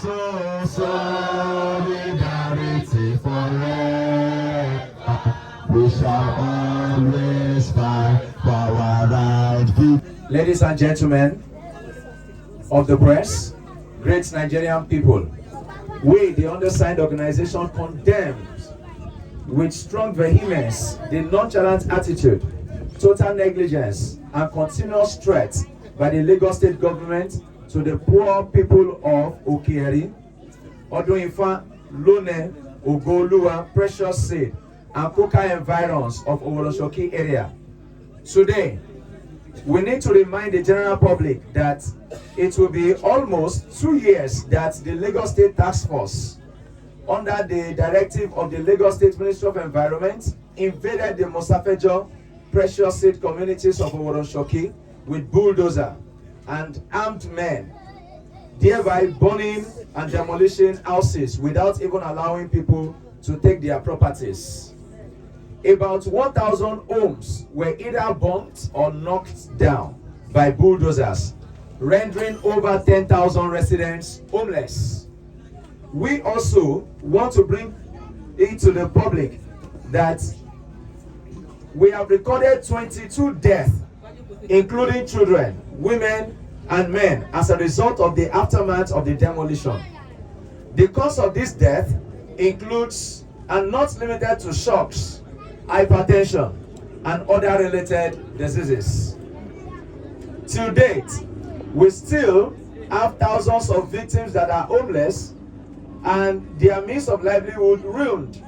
solidarity forever. We shall always fight for our right. Ladies and gentlemen of the press, great Nigerian people, we, the undersigned organization, condemns with strong vehemence the nonchalant attitude, total negligence, and continuous threat by the Lagos State government to the poor people of Okieri, Odoinfa, Lone, Ogoluwa, Precious Seed, and Koka environs of Oworonshoki area. Today, we need to remind the general public that it will be almost 2 years that the Lagos State Task Force, under the directive of the Lagos State Ministry of Environment, invaded the Mosafejo Precious Seed communities of Oworonshoki with bulldozer and armed men, thereby burning and demolishing houses without even allowing people to take their properties. About 1,000 homes were either burnt or knocked down by bulldozers, rendering over 10,000 residents homeless. We also want to bring it to the public that we have recorded 22 deaths, including children, women, and men, as a result of the aftermath of the demolition. The cause of this death includes, and not limited to, shocks, hypertension, and other related diseases. To date, we still have thousands of victims that are homeless and their means of livelihood ruined.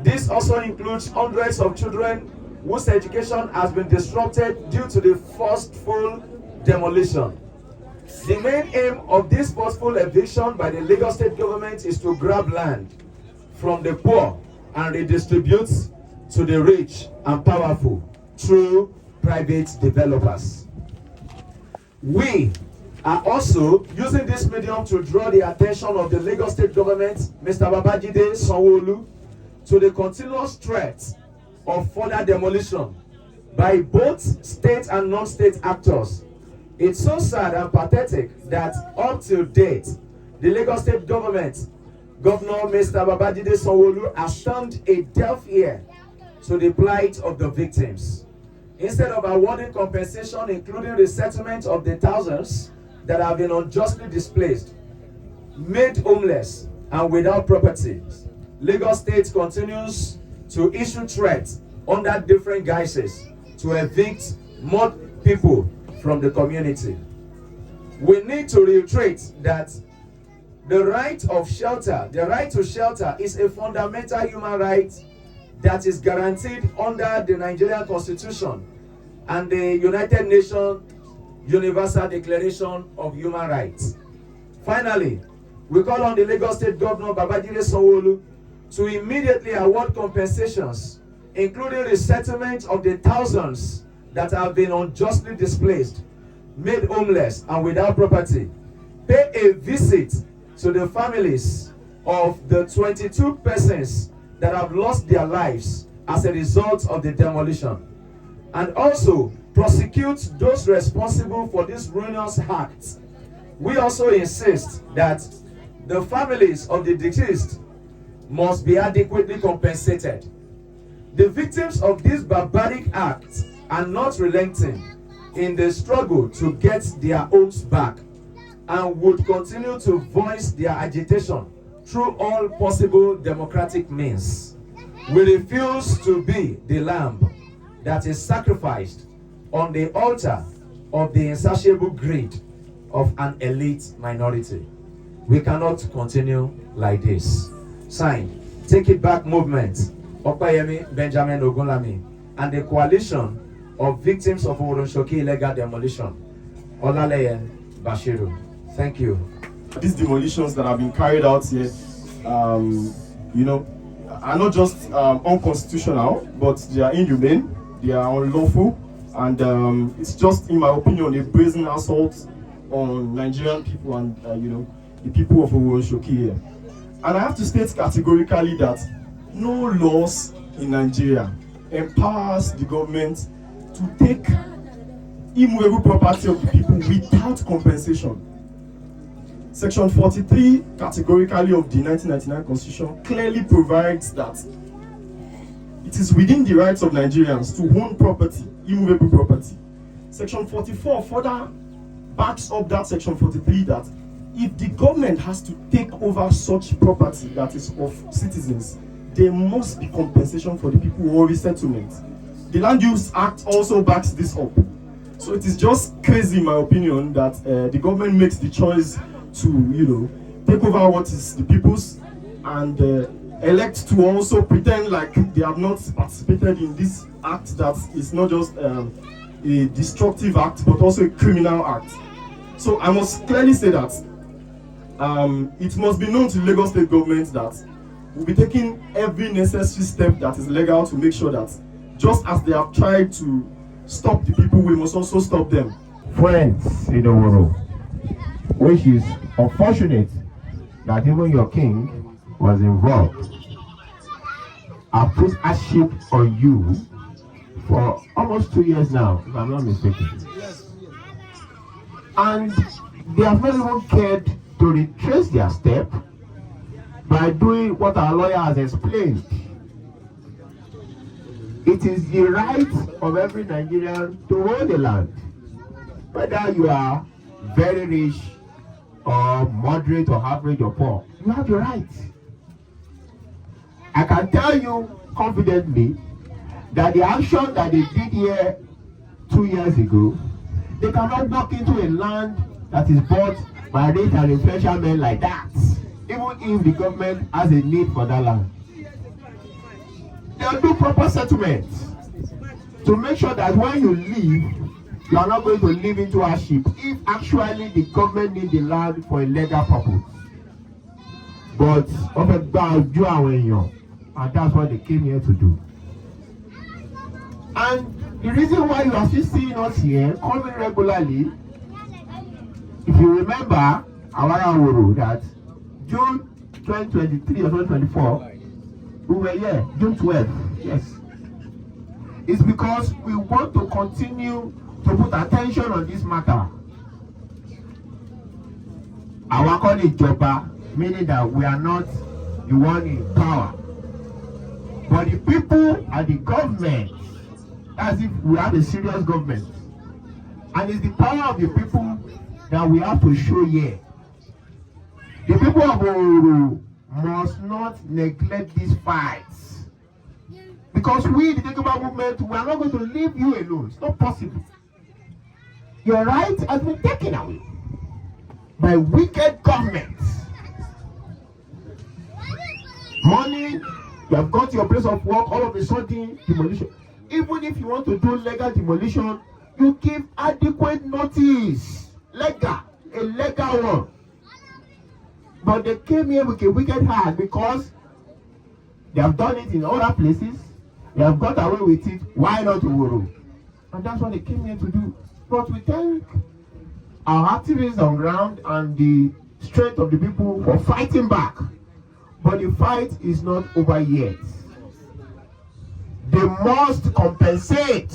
This also includes hundreds of children whose education has been disrupted due to the forceful demolition. The main aim of this forceful eviction by the Lagos State government is to grab land from the poor and redistribute to the rich and powerful through private developers. We are also using this medium to draw the attention of the Lagos State government, Mr. Babajide Sanwo-Olu, to the continuous threat of further demolition by both state and non-state actors. It's so sad and pathetic that up to date, the Lagos State government, Governor Mr. Babajide Sanwo-Olu, has turned a deaf ear to the plight of the victims. Instead of awarding compensation, including resettlement of the thousands that have been unjustly displaced, made homeless, and without property, Lagos State continues to issue threats under different guises to evict more people from the community. We need to reiterate that the right of shelter, the right to shelter, is a fundamental human right that is guaranteed under the Nigerian Constitution and the United Nations Universal Declaration of Human Rights. Finally, we call on the Lagos State Governor Babajide Sanwo-Olu to immediately award compensations, including resettlement of the thousands that have been unjustly displaced, made homeless, and without property. Pay a visit to the families of the 22 persons that have lost their lives as a result of the demolition, and also prosecute those responsible for this ruinous act. We also insist that the families of the deceased must be adequately compensated. The victims of this barbaric act are not relenting in the struggle to get their homes back and would continue to voice their agitation through all possible democratic means. We refuse to be the lamb that is sacrificed on the altar of the insatiable greed of an elite minority. We cannot continue like this. Signed, Take It Back Movement, Opayemi Benjamin Ogunlami, and the coalition of victims of Oworonshoki illegal demolition, Olaleye Bashiru. Thank you. These demolitions that have been carried out here, are not just unconstitutional, but they are inhumane, they are unlawful, and it's just, in my opinion, a brazen assault on Nigerian people and the people of Oworonshoki here. And I have to state categorically that no laws in Nigeria empowers the government to take immovable property of the people without compensation. Section 43 categorically of the 1999 Constitution clearly provides that it is within the rights of Nigerians to own property, immovable property. Section 44 further backs up that Section 43 that if the government has to take over such property that is of citizens, there must be compensation for the people or resettlement. The Land Use Act also backs this up. So it is just crazy, in my opinion, that the government makes the choice to, take over what is the people's and elect to also pretend like they have not participated in this act that is not just a destructive act, but also a criminal act. So I must clearly say that it must be known to the Lagos State government that we'll be taking every necessary step that is legal to make sure that just as they have tried to stop the people, we must also stop them. Friends in the world, which is unfortunate that even your king was involved. I put a ship on you for almost 2 years now, if I'm not mistaken. And they have not even cared to retrace their step by doing what our lawyer has explained. It is the right of every Nigerian to own the land, whether you are very rich or moderate or average or poor. You have the right. I can tell you confidently that the action that they did here 2 years ago, they cannot walk into a land that is bought by rich and influential men like that, even if the government has a need for that land. They'll do proper settlements to make sure that when you leave, you are not going to live into hardship if actually the government needs the land for a legal purpose. But and that's what they came here to do. And the reason why you are still seeing us here coming regularly, if you remember Oworonshoki, that June 2023 or 2024, we were here, June 12th, yes. It's because we want to continue to put attention on this matter. Our colleague Joba, meaning that we are not the one in power, but the people and the government, as if we have a serious government. And it's the power of the people that we have to show here. The people of Oworonshoki must not neglect these fights. Because we, the Takeover movement, we are not going to leave you alone. It's not possible. Your right has been taken away by wicked governments. Money, you have got to your place of work, all of a sudden, demolition. Even if you want to do legal demolition, you give adequate notice. Legal, a legal one. But they came here with a wicked heart because they have done it in other places. They have got away with it. Why not Oworonshoki? And that's what they came here to do. But we thank our activists on ground and the strength of the people for fighting back. But the fight is not over yet. They must compensate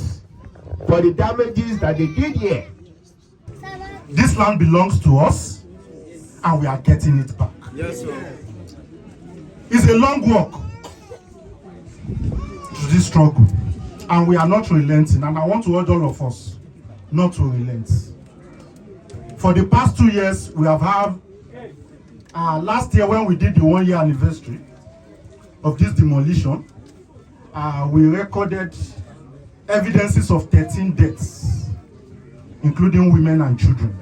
for the damages that they did here. This land belongs to us, and we are getting it back. Yes, sir. It's a long walk to this struggle, and we are not relenting. And I want to urge all of us not to relent. For the past 2 years, we have had, last year when we did the 1 year anniversary of this demolition, we recorded evidences of 13 deaths, including women and children.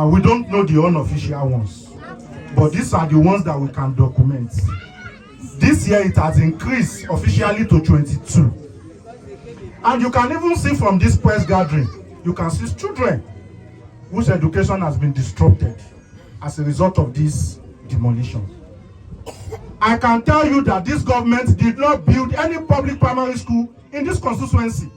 We don't know the unofficial ones, but these are the ones that we can document. This year it has increased officially to 22. And you can even see from this press gathering, you can see children whose education has been disrupted as a result of this demolition. I can tell you that this government did not build any public primary school in this constituency.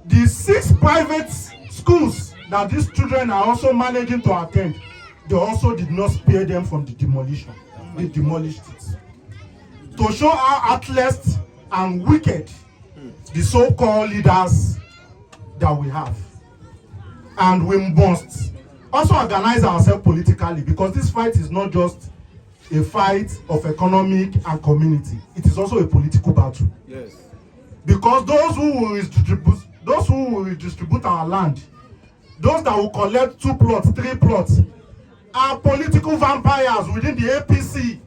The 6 private schools that these children are also managing to attend, they also did not spare them from the demolition. They demolished it. To show how heartless and wicked the so-called leaders that we have. And we must also organize ourselves politically, because this fight is not just a fight of economic and community. It is also a political battle. Yes. Because those who will redistribute our land, those that will collect 2 plots, 3 plots, are political vampires within the APC.